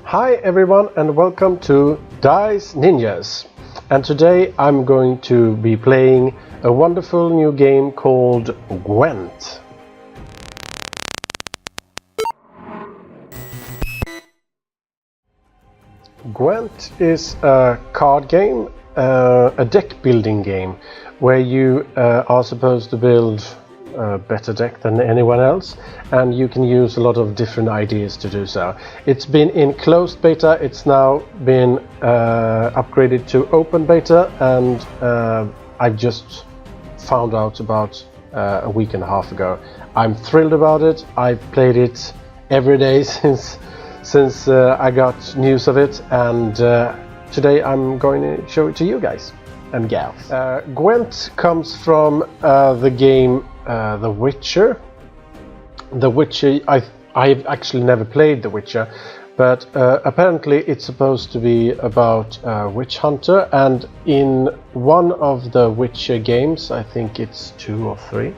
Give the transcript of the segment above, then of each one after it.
Hi everyone and welcome to Dice Ninjas, and today I'm going to be playing a wonderful new game called Gwent. Gwent is a card game, a deck building game where you are supposed to build a better deck than anyone else, and you can use a lot of different ideas to do so. It's been in closed beta, it's now been upgraded to open beta, and I've just found out about a week and a half ago. I'm thrilled about it. I've played it every day since I got news of it, and today I'm going to show it to you guys and gals. Gwent comes from the game The Witcher. The Witcher, I've actually never played The Witcher, but apparently it's supposed to be about a witch hunter, and in one of the Witcher games, I think it's 2 or 3,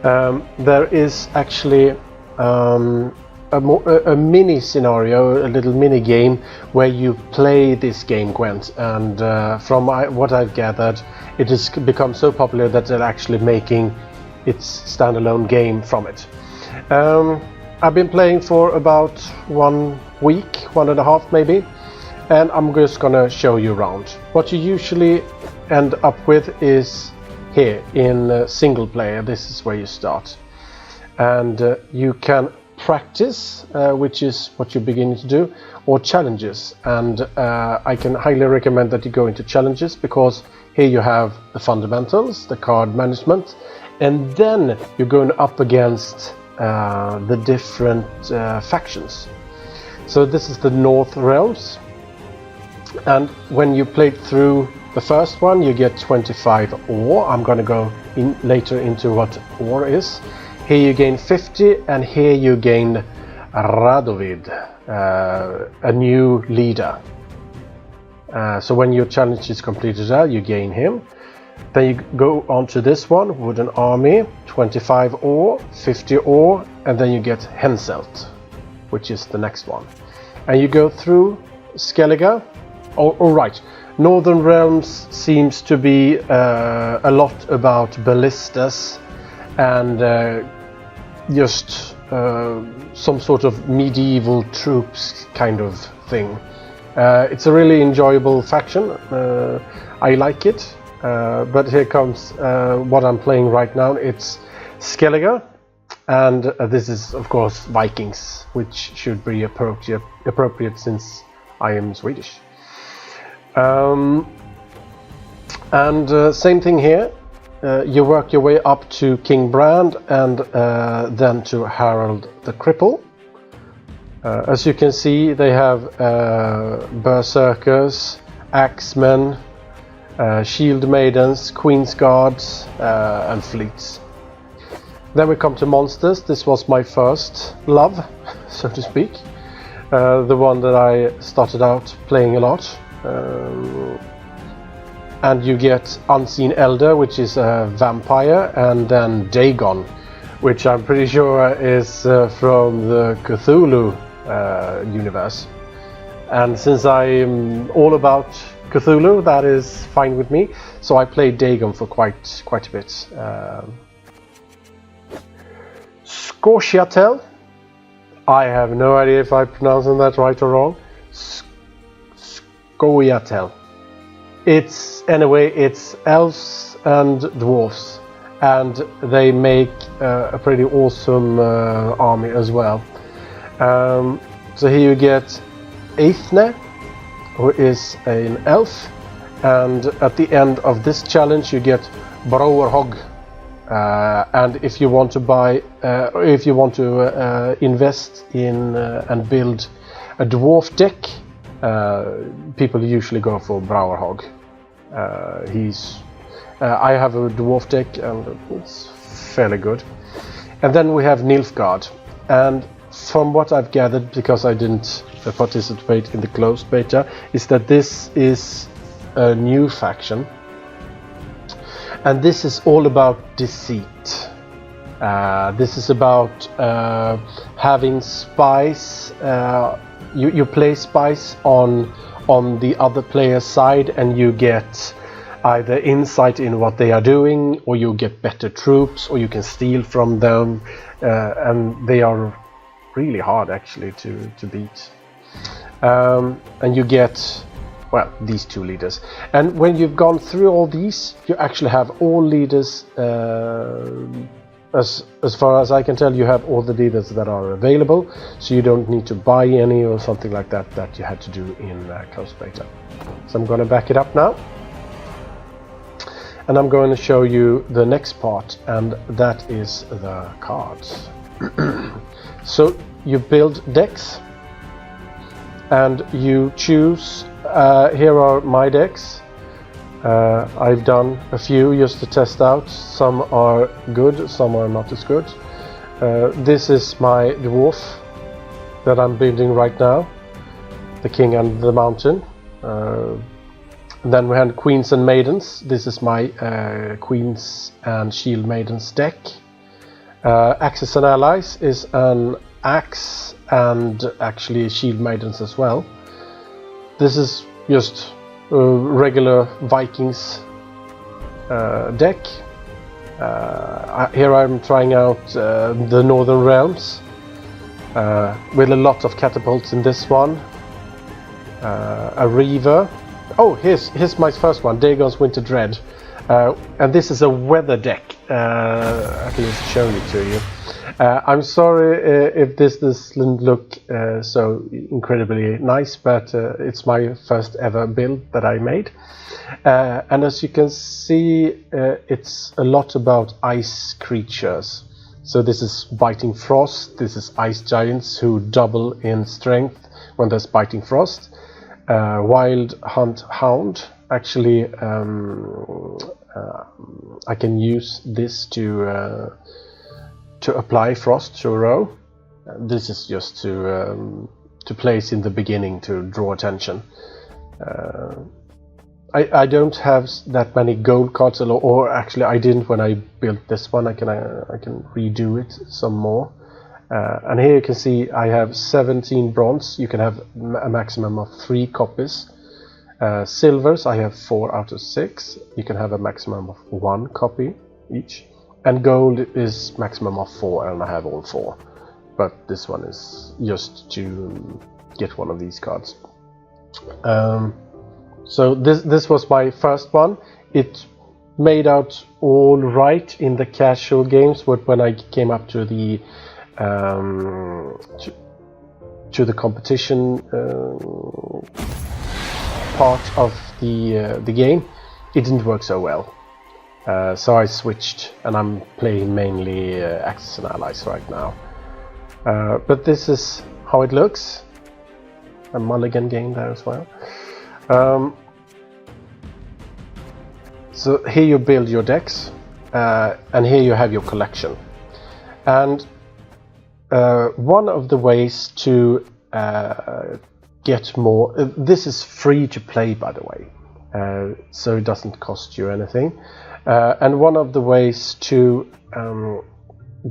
there is actually a mini scenario, a little mini game where you play this game Gwent, and from what I've gathered, it has become so popular that they're actually making its standalone game from it. I've been playing for about 1 week, 1.5 maybe, and I'm just gonna show you around. What you usually end up with is here in single player. This is where you start, and you can practice, which is what you're beginning to do, or challenges, and I can highly recommend that you go into challenges, because here you have the fundamentals, the card management, and then you're going up against the different factions. So this is the North Realms, and when you play through the first one you get 25 ore. I'm gonna go in later into what ore is. Here you gain 50, and here you gain Radovid, a new leader. So when your challenge is completed, you gain him. Then you go on to this one, Wooden Army, 25 ore, 50 ore, and then you get Henselt, which is the next one. And you go through Skelliger. All right, Northern Realms seems to be a lot about ballistas and just some sort of medieval troops kind of thing. It's a really enjoyable faction. I like it. But here comes what I'm playing right now. It's Skelliger, and this is of course Vikings, which should be appropriate since I am Swedish. Same thing here. You work your way up to King Brand, and then to Harold the Cripple. As you can see, they have berserkers, axemen, shield maidens, queen's guards, and fleets. Then we come to monsters. This was my first love, so to speak, the one that I started out playing a lot. And you get Unseen Elder, which is a vampire, and then Dagon, which I'm pretty sure is from the Cthulhu universe. And since I'm all about Cthulhu, that is fine with me. So I played Dagon for quite a bit. Skorchiatel. I have no idea if I'm pronouncing that right or wrong. Skorchiatel. It's elves and dwarfs, and they make a pretty awesome army as well. So here you get Eithne, who is an elf, and at the end of this challenge you get Browerhog, and if you want to buy, if you want to invest in and build a dwarf deck, people usually go for Browerhog. I have a dwarf deck and it's fairly good. And then we have Nilfgaard, and from what I've gathered, because I didn't participate in the closed beta, is that this is a new faction, and this is all about deceit. This is about having spies you play spies on the other player's side, and you get either insight in what they are doing, or you get better troops, or you can steal from them, and they are really hard actually to beat. And you get, well, these two leaders. And when you've gone through all these, you actually have all leaders. As far as I can tell, you have all the leaders that are available, so you don't need to buy any or something like that you had to do in closed beta. So I'm going to back it up now, and I'm going to show you the next part, and that is the cards. So you build decks, and you choose. Here are my decks. I've done a few just to test out. Some are good, some are not as good. This is my dwarf that I'm building right now, the king and the mountain. Then we have queens and maidens. This is my queens and shield maidens deck. Axes and allies is an axe and actually shield maidens as well. This is just regular Vikings deck. Here I'm trying out the Northern Realms with a lot of catapults in this one. A Reaver. Oh, here's my first one, Dagon's Winter Dread. And this is a weather deck. I can just show it to you. I'm sorry if this doesn't look so incredibly nice, but it's my first ever build that I made. And as you can see, it's a lot about ice creatures. So this is Biting Frost, this is Ice Giants who double in strength when there's Biting Frost. Wild Hunt Hound, actually I can use this to apply frost to a row. This is just to place in the beginning to draw attention. I don't have that many gold cards, or actually I didn't when I built this one. I can redo it some more. And here you can see I have 17 bronze. You can have a maximum of 3 copies. Silvers, I have 4 out of 6. You can have a maximum of 1 copy each. And gold is maximum of 4, and I have all 4. But this one is just to get one of these cards. So this was my first one. It made out all right in the casual games, but when I came up to the competition part of the game, it didn't work so well. So I switched, and I'm playing mainly Axes and Allies right now. But this is how it looks. A mulligan game there as well. So here you build your decks, and here you have your collection. And one of the ways to get more, this is free to play, by the way, so it doesn't cost you anything. And one of the ways to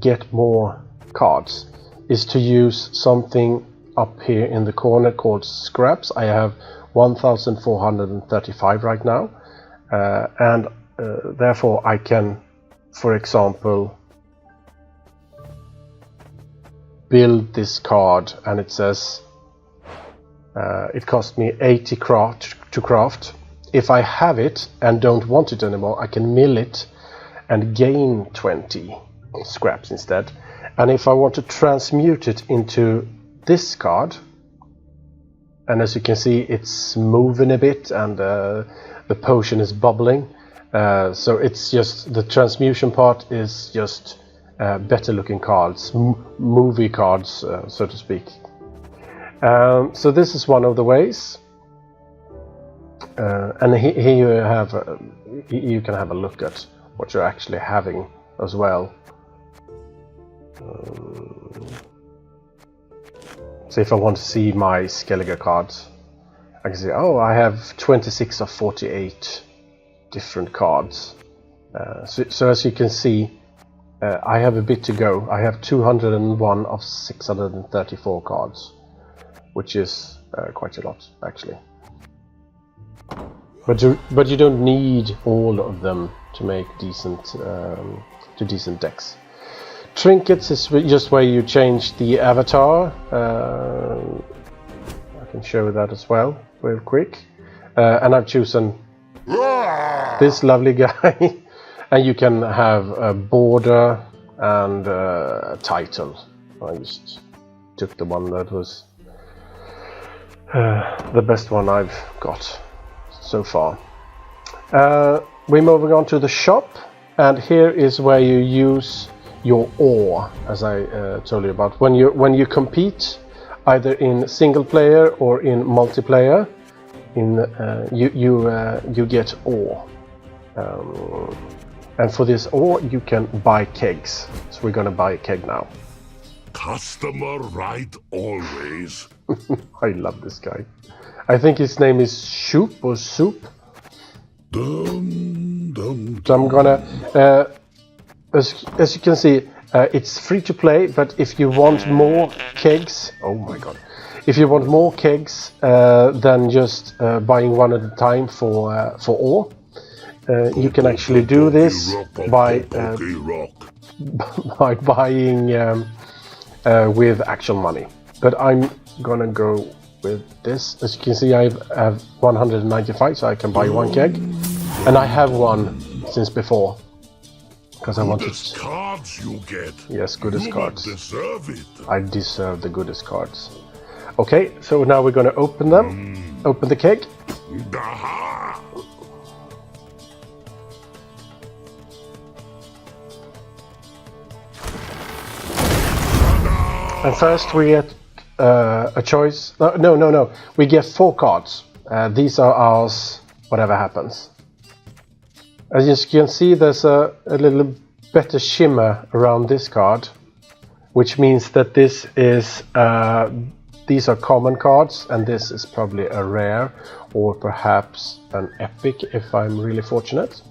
get more cards is to use something up here in the corner called scraps. I have 1435 right now, and therefore I can, for example, build this card, and it says it cost me 80 to craft. If I have it and don't want it anymore, I can mill it and gain 20 scraps instead. And if I want to transmute it into this card, and as you can see, it's moving a bit, and the potion is bubbling. So it's just, the transmutation part is just better looking cards, movie cards, so to speak. So this is one of the ways. And here you have, you can have a look at what you're actually having as well. So if I want to see my Skelliger cards, I can see, oh, I have 26 of 48 different cards. So as you can see, I have a bit to go. I have 201 of 634 cards. which is quite a lot actually. But you don't need all of them to make decent decks. Trinkets is just where you change the avatar. I can show that as well real quick. And I've chosen this lovely guy. And you can have a border and a title. I just took the one that was the best one I've got so far. We're moving on to the shop, and here is where you use your ore, as I told you about. When you compete, either in single player or in multiplayer, you get ore. And for this ore, you can buy kegs. So we're gonna buy a keg now. Customer right always. I love this guy. I think his name is Shoop or Soup. Dum, dum, So I'm gonna, as you can see, it's free to play. But if you want more kegs, oh my god! If you want more kegs than just buying one at a time for ore. You can actually do this by buying with actual money. But I'm gonna go with this. As you can see, I have 195, so I can buy one keg, and I have one since before because I wanted. Cards you get. Yes, goodest cards. Deserve it. I deserve the goodest cards. Okay, so now we're gonna open them. Open the keg. Aha! And first we get a choice. No. We get 4 cards. These are ours, whatever happens. As you can see, there's a little better shimmer around this card, which means that this is these are common cards, and this is probably a rare or perhaps an epic if I'm really fortunate.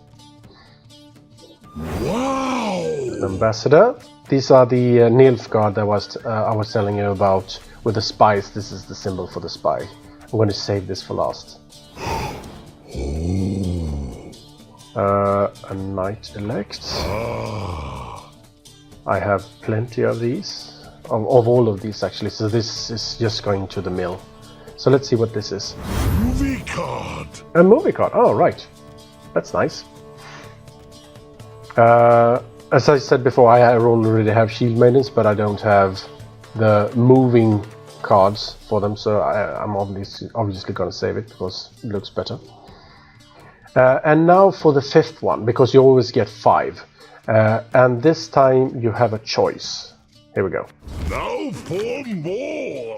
Wow! Ambassador. These are the Nilfgaard that I was telling you about with the spies. This is the symbol for the spy. I'm going to save this for last. A Knight Elect. I have plenty of these, of all of these actually. So this is just going to the mill. So let's see what this is. Movie card. A movie card. Oh right, that's nice. As I said before, I already have Shield Maidens, but I don't have the moving cards for them, so I'm obviously going to save it because it looks better. And now for the 5th one, because you always get 5. And this time you have a choice. Here we go. Now for more.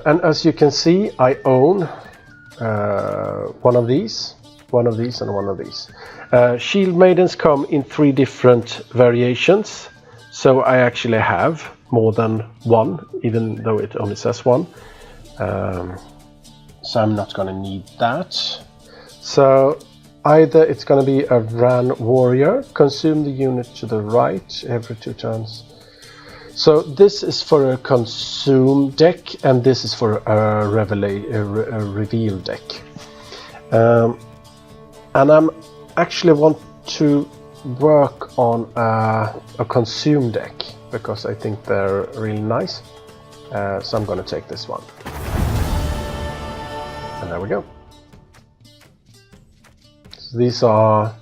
And as you can see, I own one of these, and one of these. Shield Maidens come in 3 different variations, so I actually have more than one, even though it only says 1. So I'm not going to need that. So either it's going to be a Ran Warrior, consume the unit to the right every 2 turns. So this is for a consume deck, and this is for a reveal deck. And I'm actually want to work on a consume deck because I think they're really nice. So I'm going to take this one. And there we go. So these are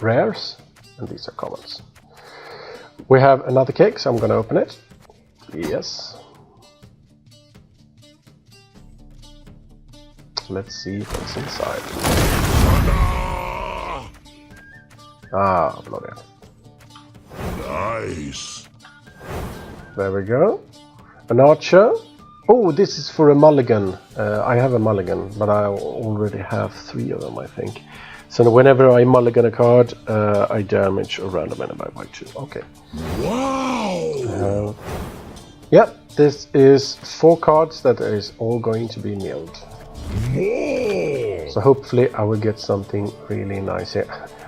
rares and these are commons. We have another cake, so I'm going to open it. Yes. Let's see what's inside. Ah, bloody hell. Nice. There we go. An archer. Oh, this is for a mulligan. I have a mulligan, but I already have 3 of them, I think. So whenever I mulligan a card, I damage a random enemy by 2. Okay. Wow. Yeah, this is 4 cards that is all going to be milled. More. So hopefully I will get something really nice here.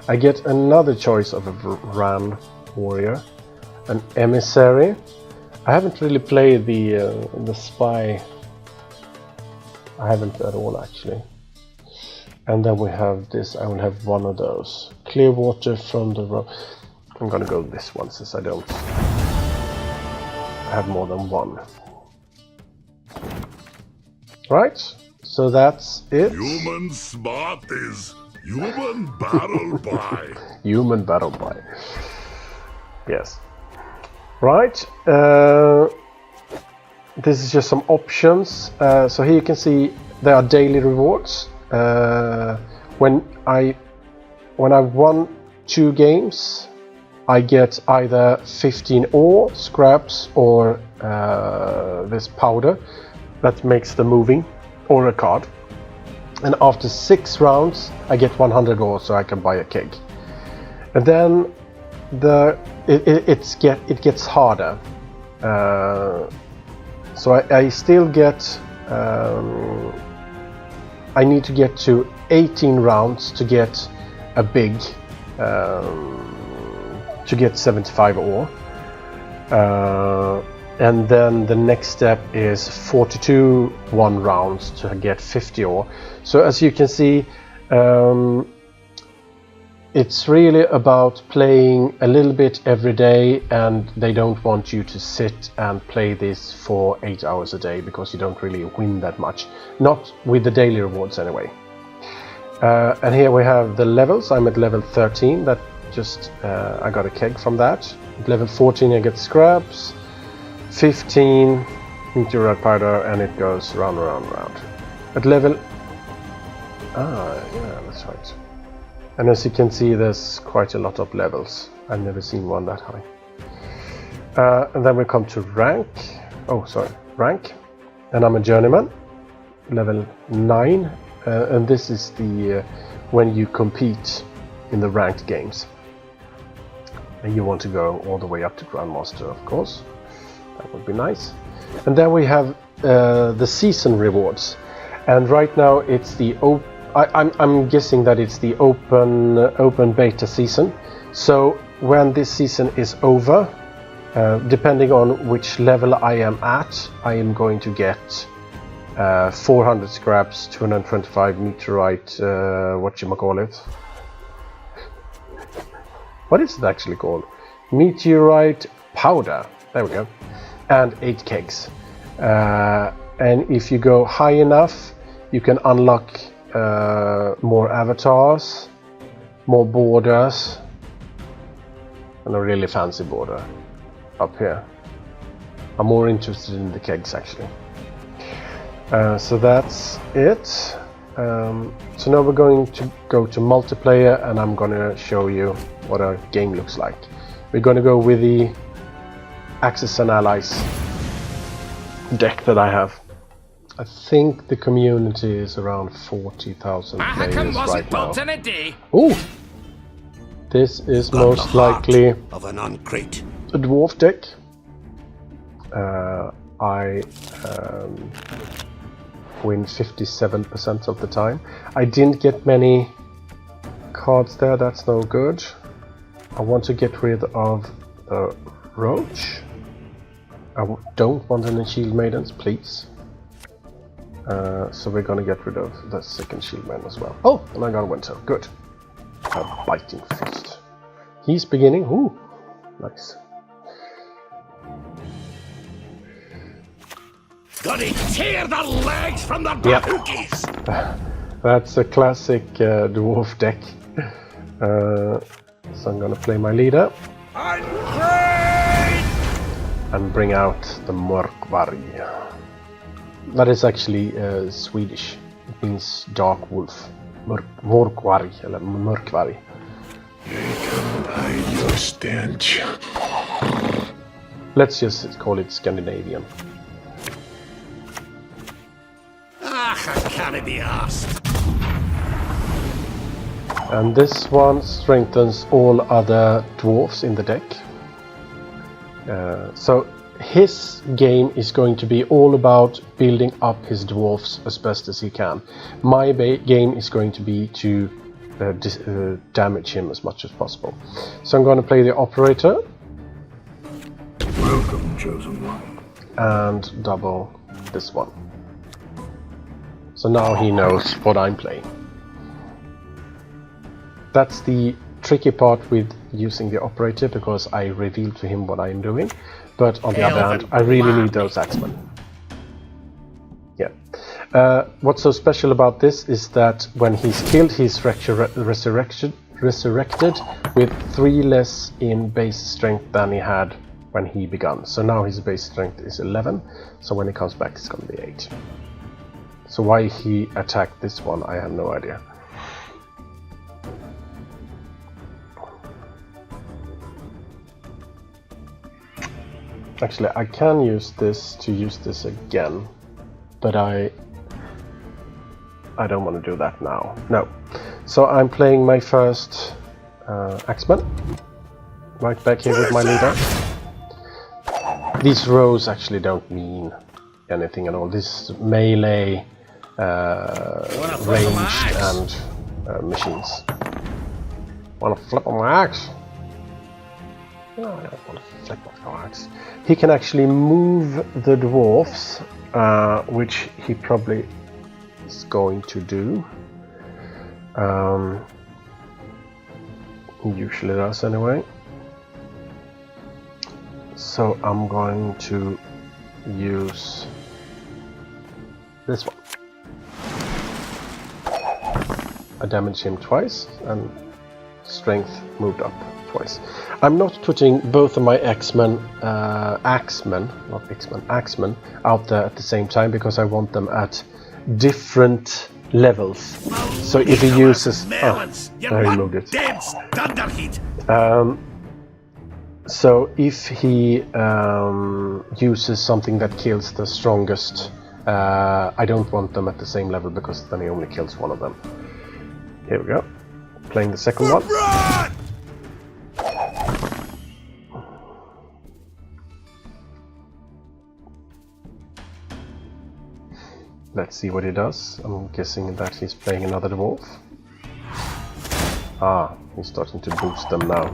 I get another choice of a Ran Warrior, an Emissary, I haven't really played the spy. I haven't at all actually. And then we have this. I will have one of those. Clear water from the road. I'm gonna go this one since I don't have more than one. Right. So that's it. Human smart is human battle by. Human battle by. Yes. Right. This is just some options. So here you can see there are daily rewards. When I won 2 games, I get either 15 ore, scraps, or this powder that makes the moving, or a card. And after 6 rounds, I get 100 ore, so I can buy a keg. And then it gets harder. So I still get. I need to get to 18 rounds to get a big. To get 75 ore. And then the next step is 42 1 rounds to get 50 ore. So as you can see, it's really about playing a little bit every day, and they don't want you to sit and play this for 8 hours a day because you don't really win that much. Not with the daily rewards anyway. And here we have the levels. I'm at level 13. That just I got a keg from that. At level 14 I get scraps. 15 meteorite powder, and it goes round. At level yeah, that's right. And as you can see, there's quite a lot of levels. I've never seen one that high. And then we come to rank. Oh, sorry, rank. And I'm a journeyman, level 9. And this is the when you compete in the ranked games. And you want to go all the way up to Grandmaster, of course. That would be nice. And then we have the season rewards. And right now it's the I'm guessing that it's the open beta season. So when this season is over, depending on which level I am at, I am going to get 400 scraps, 225 meteorite, whatchamacallit. What is it actually called? Meteorite powder. There we go. And 8 kegs. And if you go high enough, you can unlock more avatars, more borders, and a really fancy border up here. I'm more interested in the kegs actually. So that's it. So now we're going to go to multiplayer, and I'm gonna show you what our game looks like. We're gonna go with the Axes and Allies deck that I have. I think the community is around 40,000 players right now. Oh, this is most likely of an uncrate. A dwarf deck. I win 57% of the time. I didn't get many cards there, that's no good. I want to get rid of the Roach. I don't want any Shield Maidens, please. So we're gonna get rid of the second Shield Man as well. Oh, and I got a Winter, good. A Biting Fist. He's beginning, ooh, nice. Gotta tear the legs from the bookies. That's a classic dwarf deck. So I'm gonna play my leader. And bring out the Mörkvarg. That is actually Swedish. It means dark wolf. Mörkvarg, eller Mörkvarg. I your stench. Let's just call it Scandinavian. I can't be asked. And this one strengthens all other dwarfs in the deck. So his game is going to be all about building up his dwarfs as best as he can. My game is going to be to damage him as much as possible. So I'm going to play the operator. Welcome chosen one. And double this one. So now he knows what I'm playing. That's the tricky part with using the operator, because I reveal to him what I'm doing. But on the other hand, I really need those axemen. Yeah. What's so special about this is that when he's killed, he's resurrected with 3 less in base strength than he had when he began. So now his base strength is 11, so when he comes back it's going to be 8. So why he attacked this one, I have no idea. Actually, I can use this to use this again, but I don't want to do that now. No. So I'm playing my first Axeman. Right back here with my leader. These rows actually don't mean anything at all. This is melee, ranged and machines. Wanna flip on my axe? No, I don't want to flip on my axe. He can actually move the dwarfs, which he probably is going to do. He usually does anyway. So I'm going to use this one. I damaged him twice and strength moved up twice. I'm not putting both of my axemen out there at the same time because I want them at different levels. So if he uses... Oh, there he moved it. So if he uses something that kills the strongest, I don't want them at the same level because then he only kills one of them. Here we go. Playing the second one. Let's see what he does. I'm guessing that he's playing another dwarf. Ah, he's starting to boost them now.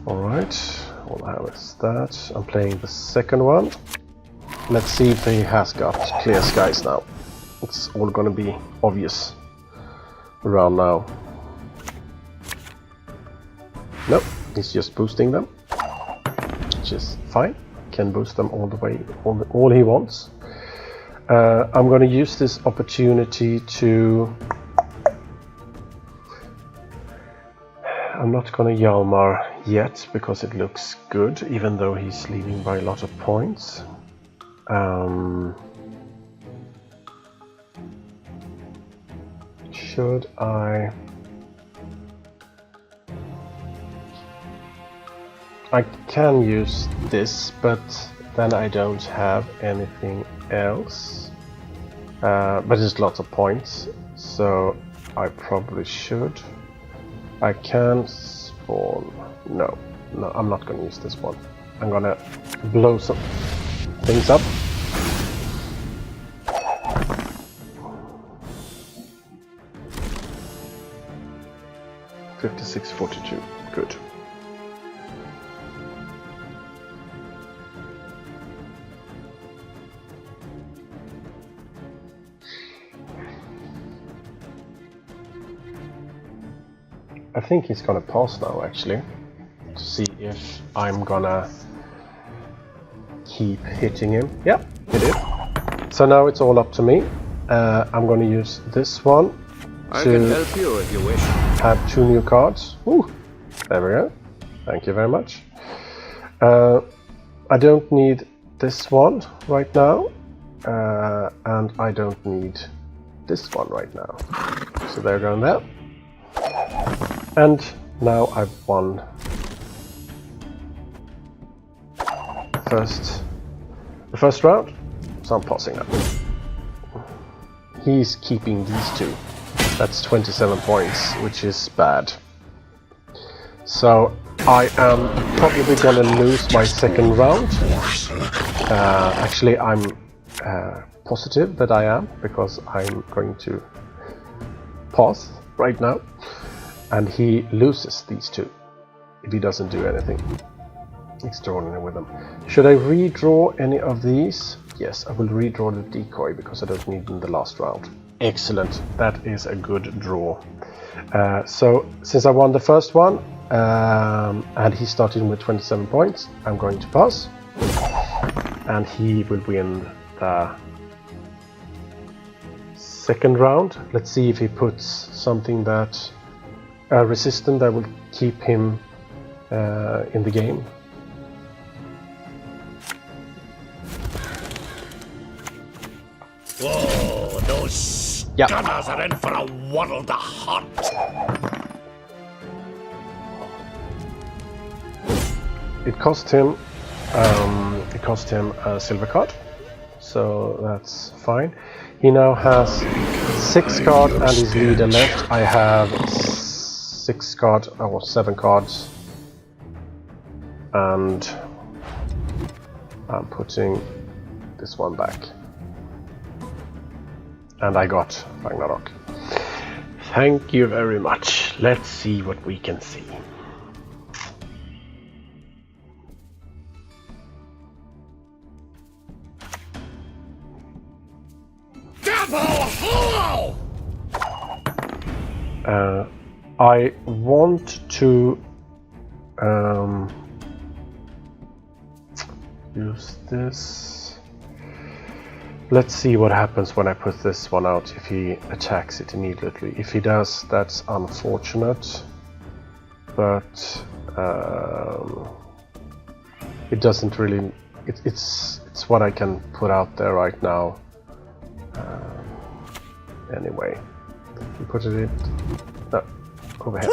Alright, all I have is that. I'm playing the second one. Let's see if he has got clear skies now. It's all gonna be obvious around now. Nope, he's just boosting them, which is fine. Can boost them all the way, all he wants. I'm gonna use this opportunity to... I'm not gonna Hjalmar yet because it looks good, even though he's leading by a lot of points. Should I can use this, but then I don't have anything else. But it's lots of points, so I probably should. I can spawn. No, I'm not going to use this one. I'm going to blow some things up. $56.42. Good. I think he's gonna pause now, actually, to see if I'm gonna keep hitting him. Yeah, he did. So now it's all up to me. I'm gonna use this one I can help you if you wish. Have 2 new cards. Ooh, there we go. Thank you very much. I don't need this one right now, and I don't need this one right now. So they're going there. And now I've won the first round, so I'm pausing that. He's keeping these 2. That's 27 points, which is bad. So I am probably gonna lose my second round. Actually, I'm positive that I am, because I'm going to pause right now. And he loses these 2 if he doesn't do anything. extraordinary with them. Should I redraw any of these? Yes, I will redraw the decoy because I don't need them in the last round. Excellent, that is a good draw. So since I won the first one and he started with 27 points, I'm going to pass, and he will win the second round. Let's see if he puts something that resistant that will keep him in the game. Whoa, those gunners are in for a world of hunt. It cost him a silver card, so that's fine. He now has 6 cards and his leader left. I have 6 cards or 7 cards, and I'm putting this one back. And I got Ragnarok. Thank you very much. Let's see what we can see. I want to use this. Let's see what happens when I put this one out, if he attacks it immediately. If he does, that's unfortunate, but it doesn't really... It's what I can put out there right now. Anyway, you put it in... No, overhead.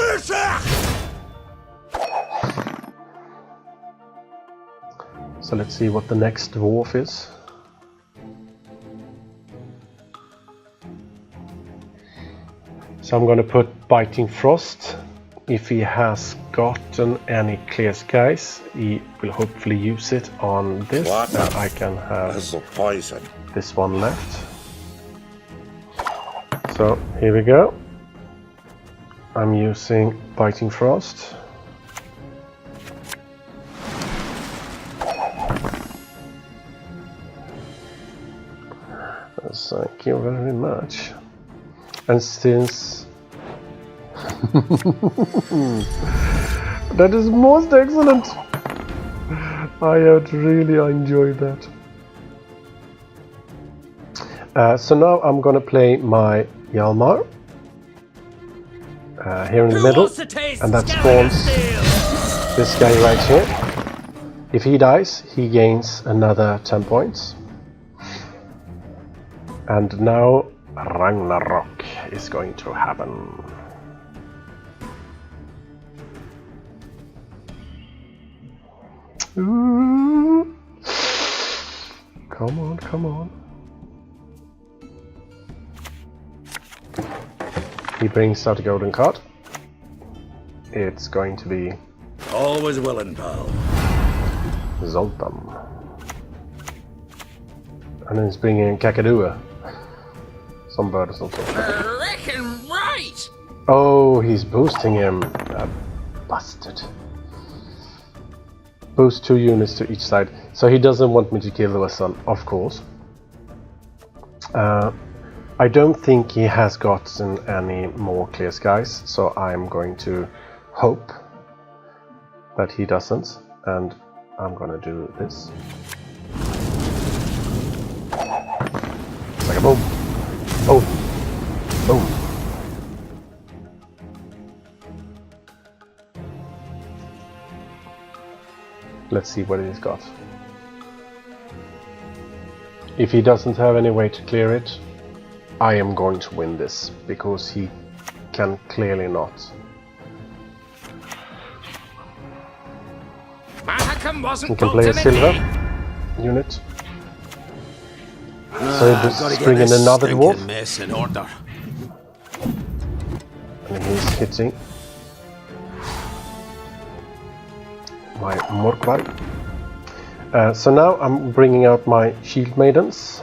So let's see what the next dwarf is. So I'm going to put Biting Frost. If he has gotten any Clear Skies, he will hopefully use it on this. I can have poison. This one left. So here we go. I'm using Biting Frost. Thank you very much. And since that is most excellent, I had really enjoyed that. So now I'm gonna play my Hjalmar here in the middle, and that spawns this guy right here. If he dies, he gains another 10 points. And now Ragnarok is going to happen. Ooh. Come on, come on. He brings out a golden card. It's going to be... Always willing, pal. Zoltan. And then he's bringing in Kakadua. Some bird or something. I reckon right. Oh, he's boosting him. That bastard. Boost 2 units to each side. So he doesn't want me to kill the son, of course. I don't think he has gotten any more Clear Skies, so I'm going to hope that he doesn't, and I'm gonna do this. It's like a boom. Boom. Boom. Let's see what he's got. If he doesn't have any way to clear it, I am going to win this, because he can clearly not. He can play a silver unit. So he just bring in another dwarf. Mess in order. And he's hitting my Morkvar. So now I'm bringing out my Shield Maidens.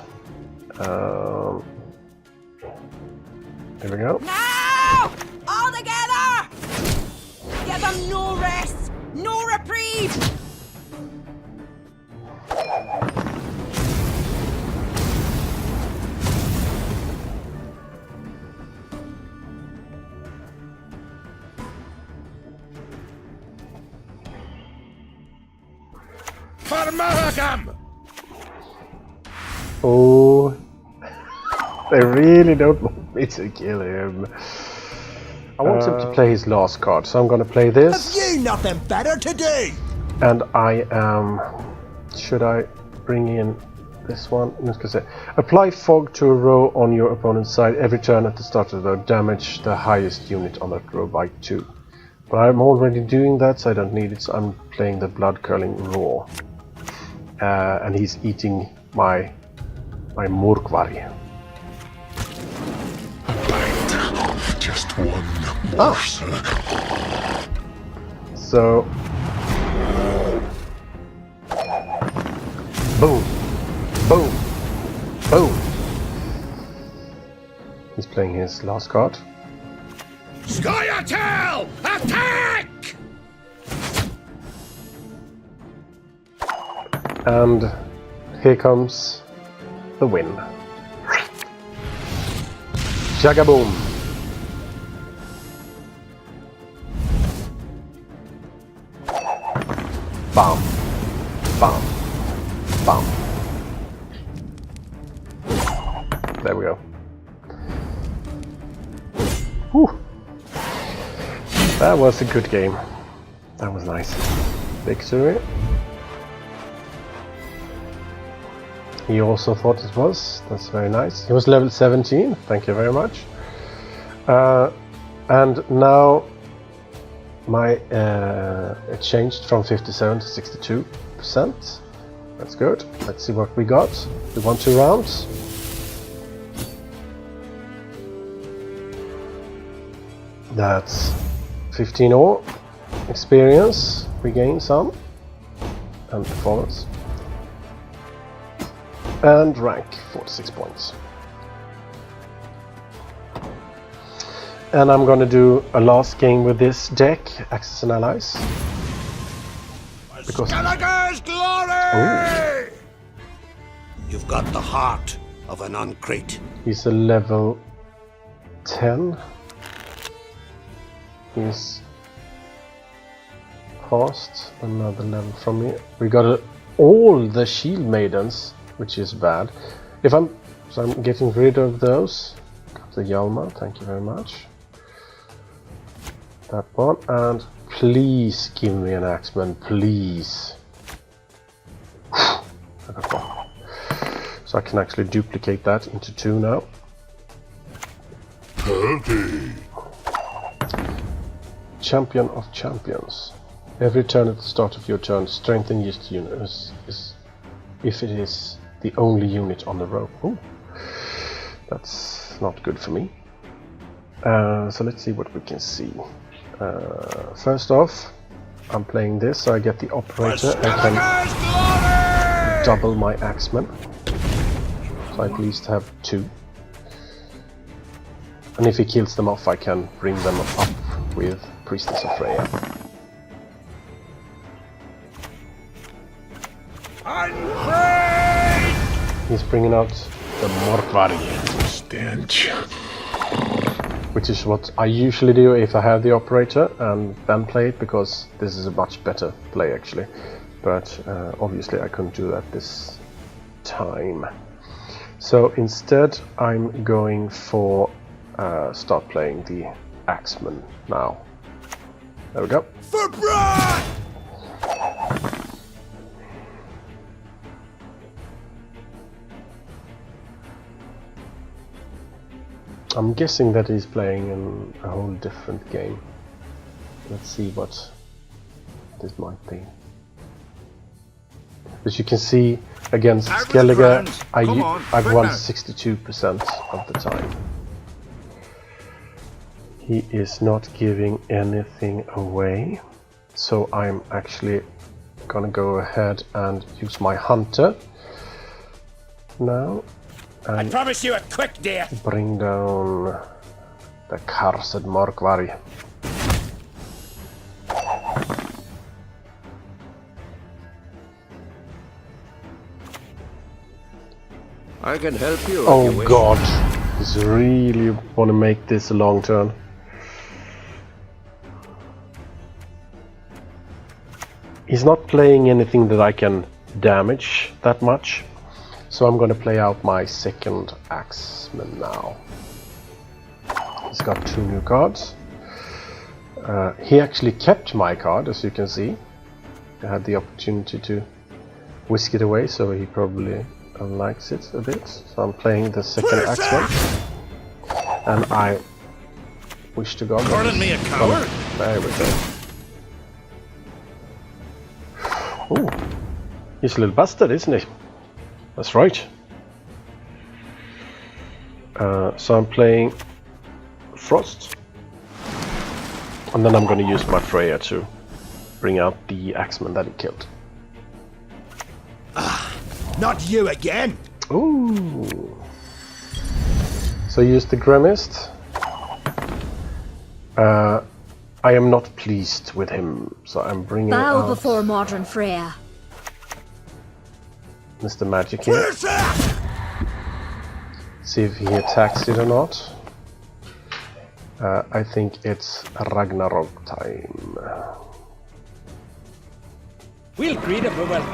Here we go. Now! All together! Give them no rest, no reprieve! for Mahakam! Oh, they really don't want me to kill him. I want him to play his last card, so I'm gonna play this. Have you nothing better to do? And I am... should I bring in this one? I'm just gonna say, apply fog to a row on your opponent's side. Every turn at the start of the row, damage the highest unit on that row by 2. But I'm already doing that, so I don't need it. So I'm playing the blood curling raw. And he's eating my Murkvari. Just one more circle. So... boom! Boom! Boom! He's playing his last card. Scoia'tael! Attack! And here comes the win. Jagaboom! Bam! Bam! Bam! There we go. Whew. That was a good game. That was nice. Victory. He also thought it was. That's very nice. He was level 17. Thank you very much. And now my it changed from 57 to 62%. That's good. Let's see what we got. We won 2 rounds. That's 15 ore experience. We gain some. And performance. And rank 46 points. And I'm gonna do a last game with this deck, Axes and Allies. Because Skelliger's glory! You've got the heart of an uncrate. he's a level 10. He's past another level from me. We got all the shield maidens, which is bad. So I'm getting rid of those. Got the Yalma, thank you very much. That one, and please give me an Axeman, please. I got one. So I can actually duplicate that into 2 now. Turkey. Champion of Champions. Every turn at the start of your turn, strengthen your unit if it is the only unit on the row. Ooh. That's not good for me. So let's see what we can see. First off, I'm playing this, so I get the operator. I can double my axemen. So I at least have 2. And if he kills them off, I can bring them up with Priestess of Freya. He's bringing out the Murkvari. Stench. Which is what I usually do if I have the operator and then play it, because this is a much better play actually. But obviously I couldn't do that this time. So instead I'm going for start playing the Axemen now. There we go. For Brad! I'm guessing that he's playing in a whole different game. Let's see what this might be. As you can see, against Skelliger, I've won 62% of the time. He is not giving anything away, so I'm actually gonna go ahead and use my hunter now. I promise you a quick death. Bring down the cursed Murkvari. I can help you. Oh god, he's really want to make this a long turn. He's not playing anything that I can damage that much. So I'm going to play out my second Axeman now. He's got 2 new cards. He actually kept my card, as you can see. I had the opportunity to whisk it away, so he probably likes it a bit. So I'm playing the second Axeman. And I wish to God... Calling me a coward? There we go. Oh, he's a little bastard, isn't he? That's right. So I'm playing Frost. And then I'm going to use my Freya to bring out the Axeman that he killed. Not you again! Ooh. So use the Grimmist. I am not pleased with him, so I'm bringing Bow out before modern Freya. Mr. Magic here. See if he attacks it or not. I think it's Ragnarok time. We'll greet him with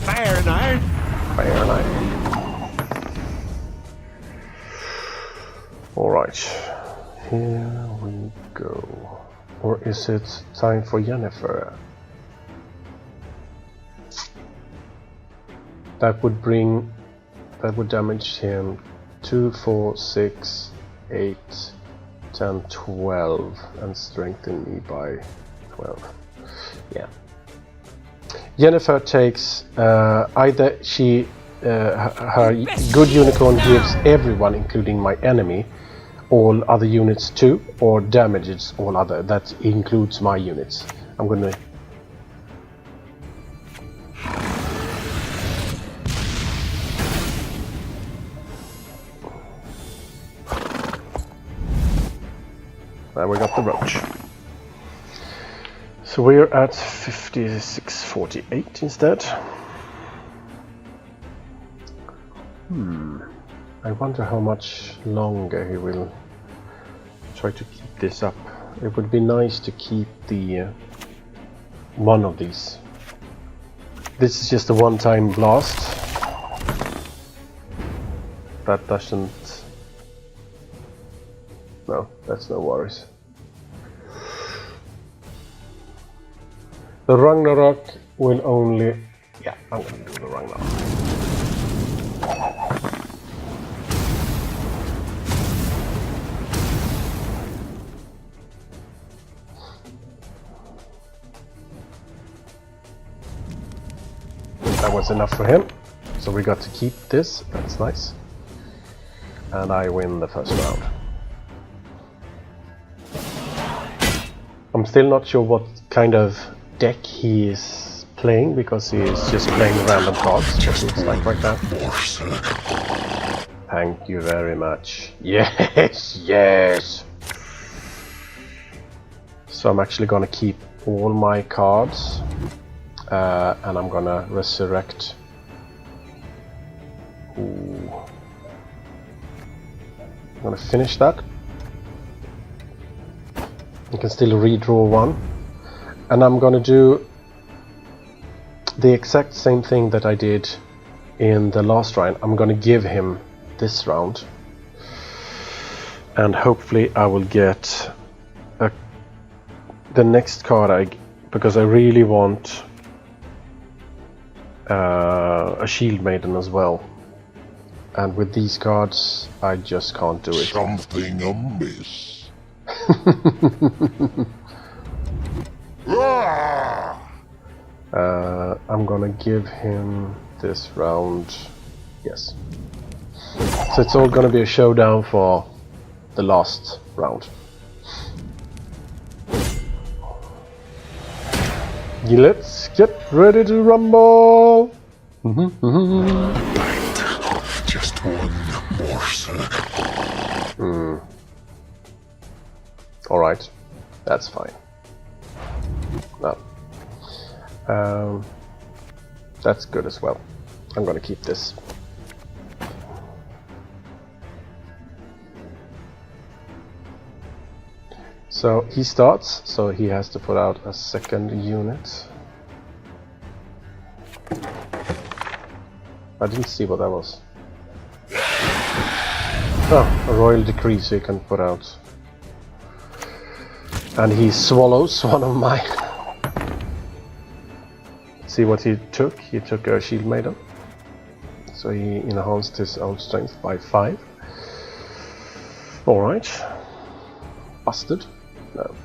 fire and iron. Fire and iron. Alright. Here we go. Or is it time for Yennefer? That would damage him 2, 4, 6, 8, 10, 12 and strengthen me by 12. Yeah. Yennefer takes either she her good unicorn gives everyone, including my enemy, all other units too, or damages all other. That includes my units. I'm gonna and we got the roach. So we're at 56.48 instead. I wonder how much longer he will try to keep this up. It would be nice to keep the one of these. This is just a one-time blast. That doesn't... No, that's no worries. The Ragnarok will only... Yeah, I'm gonna do the Ragnarok. That was enough for him. So we got to keep this, that's nice. And I win the first round. I'm still not sure what kind of deck he is playing, because he is just playing random cards. Just looks like right now. Thank you very much. Yes, yes. So I'm actually gonna keep all my cards, and I'm gonna resurrect. Ooh. I'm gonna finish that. You can still redraw one. And I'm gonna do the exact same thing that I did in the last round. I'm gonna give him this round. And hopefully I will get the next card, because I really want a Shield Maiden as well. And with these cards, I just can't do it. Something amiss. I'm gonna give him this round. Yes. So it's all gonna be a showdown for the last round. Let's get ready to rumble! Just one morsel. Alright, that's fine. No. That's good as well. I'm gonna keep this. So he starts, so he has to put out a second unit. I didn't see what that was. Oh, a royal decree, so you can put out. And he swallows one of my... See what he took? He took a shield maiden. So he enhanced his own strength by 5. Alright. Busted? No.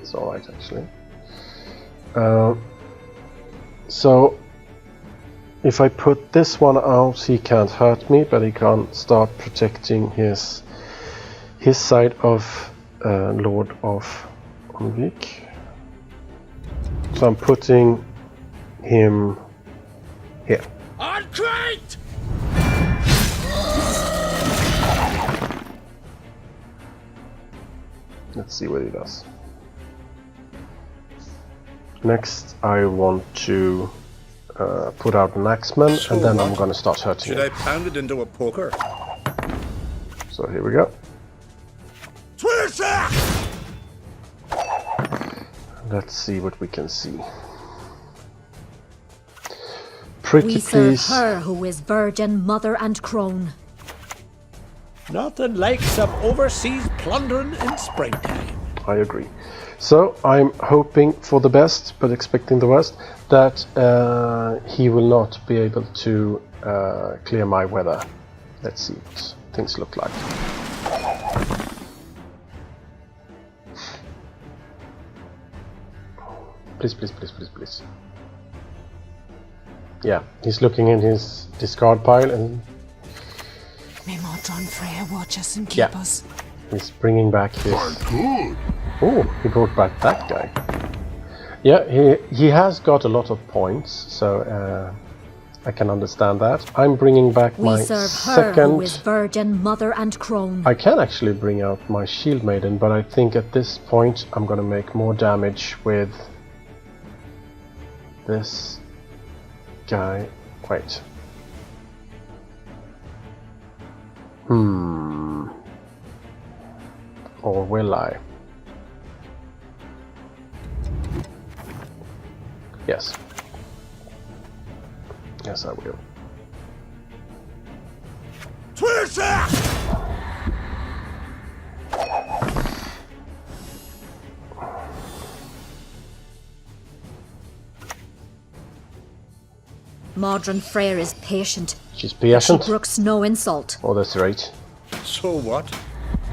It's alright actually. So if I put this one out, he can't hurt me, but he can't start protecting his side of Lord of Onvik. So I'm putting him here. On crate! Let's see what he does. Next, I want to put out an Axeman, and then I'm going to start hurting Should him. I pound it into a poker? So here we go. Twister! Let's see what we can see. Pretty We serve please. her who is virgin, mother and crone. Nothing like some overseas plundering in springtime. I agree. So I'm hoping for the best, but expecting the worst, that he will not be able to clear my weather. Let's see what things look like. Please, please, please, please, please. Yeah, he's looking in his discard pile and May Modron Freya watch us and keep Yeah. us. he's bringing back his... Quite good. Oh, he brought back that guy. Yeah, he has got a lot of points, so I can understand that. I'm bringing back We my serve her who is second... virgin, mother and crone. I can actually bring out my Shield Maiden, but I think at this point I'm gonna make more damage with this guy. Wait. Or will I? Yes. Yes, I will. Twister! Modron Freyr is patient. She's She patient. brooks no insult. Oh, that's right. So what?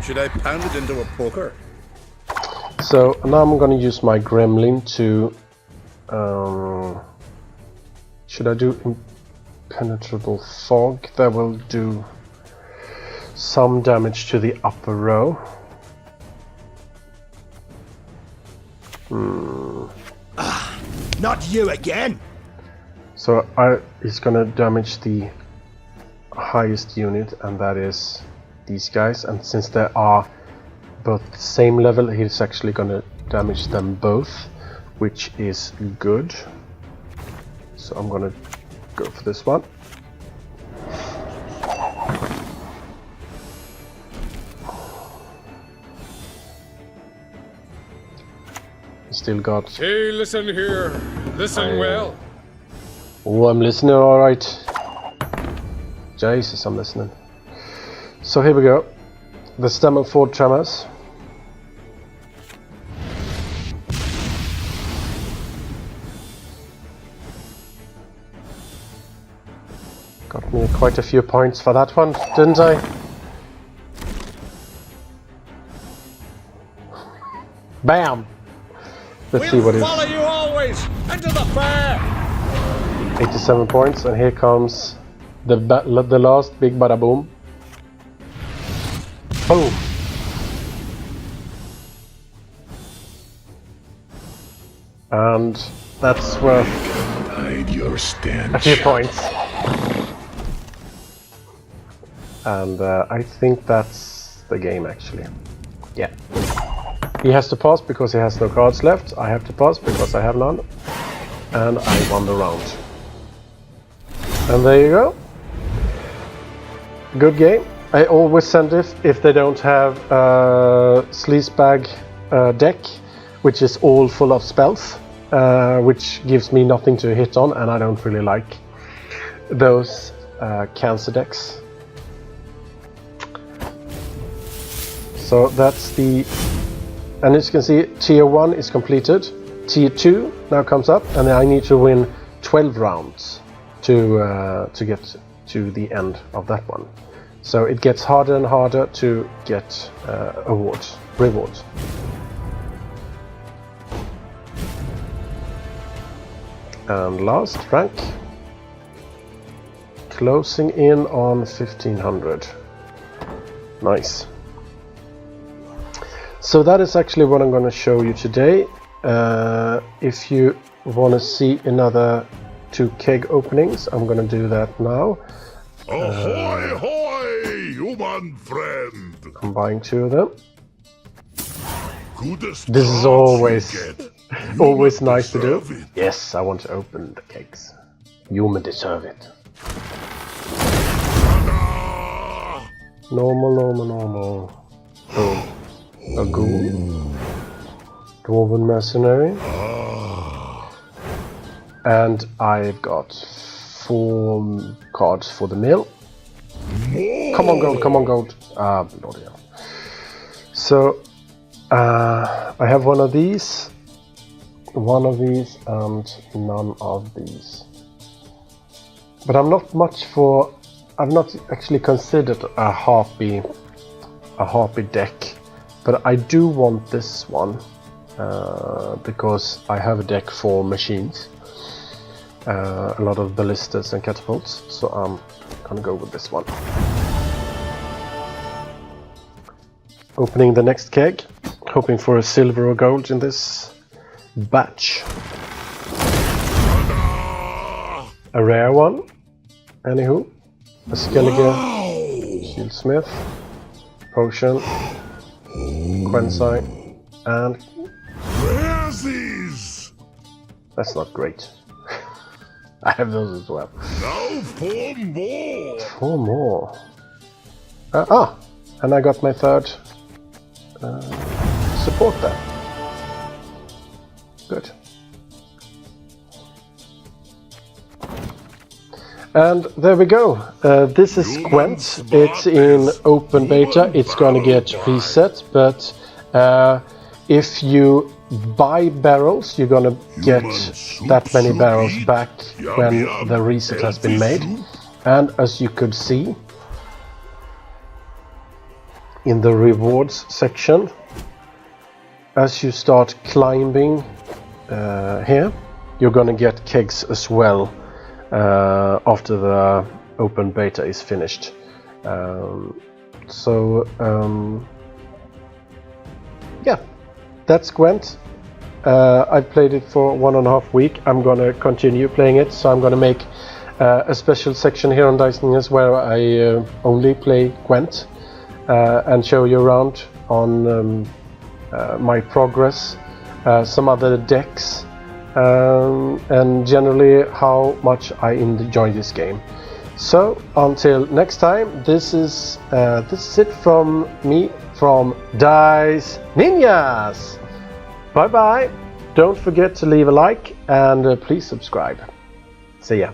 Should I pound it into a poker? So now I'm gonna use my Gremlin to... should I do Impenetrable Fog? That will do some damage to the upper row. Not you again! So it's gonna damage the highest unit, and that is these guys. And since they are both the same level, he's actually gonna damage them both, which is good. So I'm gonna go for this one. Still got... Hey, listen here. Listen well. Oh, I'm listening, alright. Jesus, I'm listening. So here we go. The Stammelford Tremors. Got me quite a few points for that one, didn't I? Bam! Let's see what it is. Follow you always! Into the fair! 87 points, and here comes the last big bada boom. Boom! And that's worth Hide your stench. a few points. And I think that's the game actually. Yeah. He has to pass because he has no cards left. I have to pass because I have none. And I won the round. And there you go. Good game. I always send it if they don't have a sleazebag deck, which is all full of spells, which gives me nothing to hit on, and I don't really like. those cancer decks. So that's the, and as you can see, tier 1 is completed. Tier 2 now comes up, and I need to win 12 rounds to get to the end of that one. So it gets harder and harder to get rewards. And last rank, closing in on 1500. Nice. So that is actually what I'm going to show you today. If you want to see another 2 keg openings, I'm going to do that now. Ahoy, hoy, human friend! Combine 2 of them. Goodest This is cards you get. always You nice to do. deserve it. Yes, I want to open the kegs. Human deserve it. Ta-da! Normal. Boom. A ghoul. Dwarven mercenary. And I've got 4 cards for the mill. Come on gold. Ah, bloody hell. So, I have one of these, and none of these. But I'm not much for, I've not actually considered a harpy deck, but I do want this one, because I have a deck for machines, a lot of ballistas and catapults, so I'm gonna go with this one. Opening the next keg, hoping for a silver or gold in this batch. A rare one, anywho. A Skelliger Shieldsmith, Potion, Gwent, and Razzies! that's not great. I have those as well. Now 4 more! 4 more. And I got my 3rd support there. Good. And there we go. This is Gwent. It's in open beta. It's going to get reset, but if you buy barrels, you're going to get that many barrels back when the reset has been made. And as you could see in the rewards section, as you start climbing here, you're going to get kegs as well after the open beta is finished. Yeah, that's Gwent. I've played it for 1.5 weeks. I'm gonna continue playing it, so I'm gonna make a special section here on Dicingers where I only play Gwent and show you around on my progress, some other decks, and generally how much I enjoy this game. So until next time, this is it from me, from Dice Ninjas. Bye bye. Don't forget to leave a like and please subscribe. See ya.